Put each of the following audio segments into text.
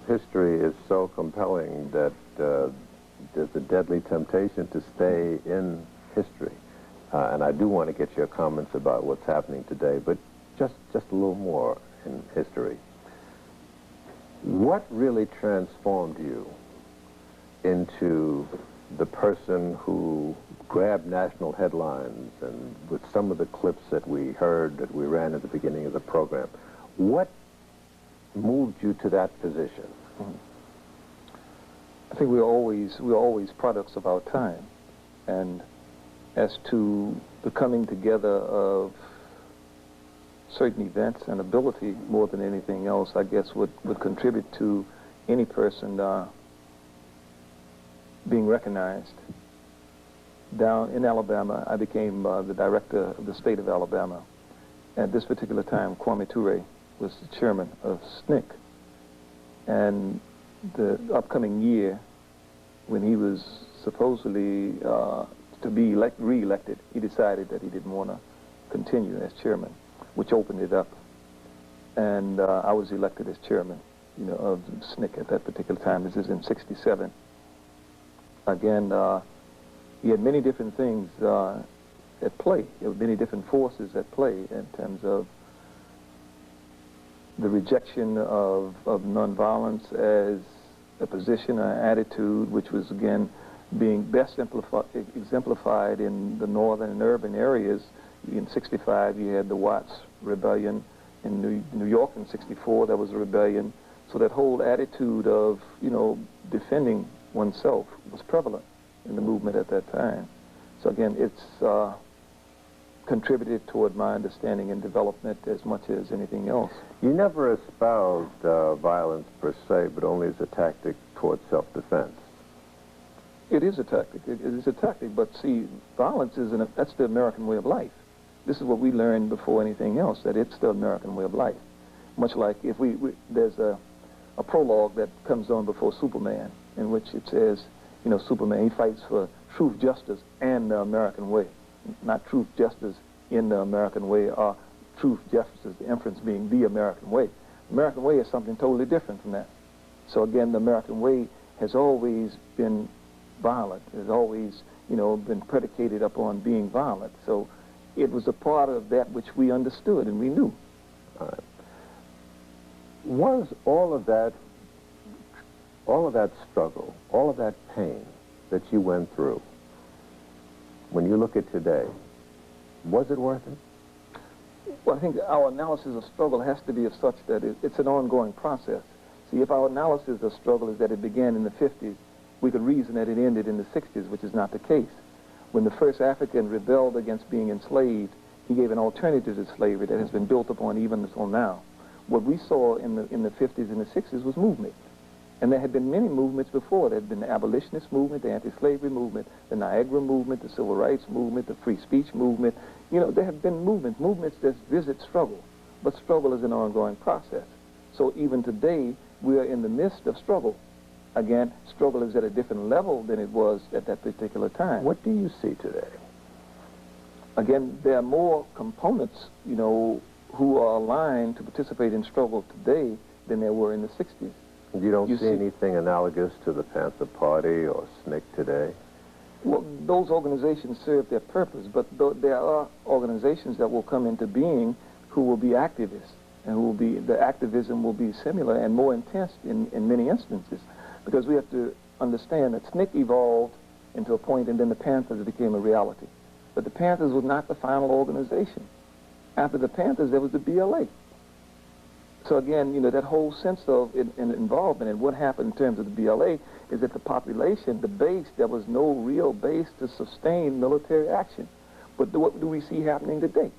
history is so compelling that there's a deadly temptation to stay in history. And I do want to get your comments about what's happening today, but just a little more in history. What really transformed you into the person who grabbed national headlines, and with some of the clips that we heard, that we ran at the beginning of the program, what moved you to that position? I think we're always products of our time, and as to the coming together of certain events and ability more than anything else, I guess would contribute to any person being recognized. Down in Alabama, I became the director of the state of Alabama. At this particular time, Kwame Ture was the chairman of SNCC. And the upcoming year, when he was supposedly to be re-elected, he decided that he didn't want to continue as chairman, which opened it up. And I was elected as chairman, of SNCC at that particular time. This is in '67. Again, he had many different things at play. There were many different forces at play in terms of the rejection of nonviolence as a position or attitude, which was, again, being best exemplified in the northern and urban areas. In '65, you had the Watts Rebellion. In New York in '64, there was a rebellion. So that whole attitude of, defending oneself was prevalent in the movement at that time. So again, it's contributed toward my understanding and development as much as anything else. You never espoused violence per se, but only as a tactic toward self-defense. It is a tactic. It is a tactic, but see, violence that's the American way of life. This is what we learned before anything else, that it's the American way of life. Much like if there's a prologue that comes on before Superman, in which it says, Superman, he fights for truth, justice, and the American way. Not truth, justice in the American way, or truth, justice, the inference being the American way. American way is something totally different from that. So again, the American way has always been violent, has always, been predicated upon being violent. So it was a part of that which we understood and we knew. Was all of that struggle, all of that pain that you went through, when you look at today, was it worth it? Well, I think our analysis of struggle has to be of such that it's an ongoing process. See, if our analysis of struggle is that it began in the 50s, we could reason that it ended in the 60s, which is not the case. When the first African rebelled against being enslaved, he gave an alternative to slavery that has been built upon even until now. What we saw in the 50s and the 60s was movement. And there had been many movements before. There had been the abolitionist movement, the anti-slavery movement, the Niagara movement, the civil rights movement, the free speech movement. There have been movements that visit struggle. But struggle is an ongoing process. So even today, we are in the midst of struggle. Again, struggle is at a different level than it was at that particular time. What do you see today? Again, there are more components, who are aligned to participate in struggle today than there were in the 60s. You don't see anything analogous to the Panther Party or SNCC today? Well, those organizations serve their purpose, but there are organizations that will come into being who will be activists, and the activism will be similar and more intense in many instances, because we have to understand that SNCC evolved into a point, and then the Panthers became a reality. But the Panthers was not the final organization. After the Panthers, there was the BLA. So again, that whole sense of involvement, and what happened in terms of the BLA is that the population, the base, there was no real base to sustain military action. But what do we see happening today?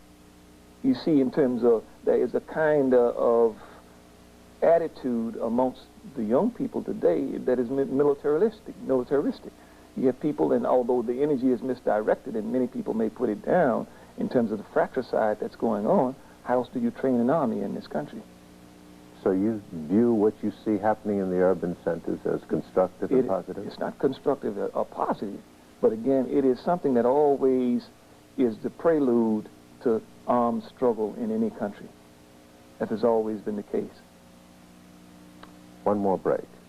You see, in terms of, there is a kind of attitude amongst the young people today that is militaristic. You have people, and although the energy is misdirected and many people may put it down in terms of the fratricide that's going on, how else do you train an army in this country? So you view what you see happening in the urban centers as constructive and positive? It's not constructive or positive, but again, it is something that always is the prelude to armed struggle in any country. That has always been the case. One more break.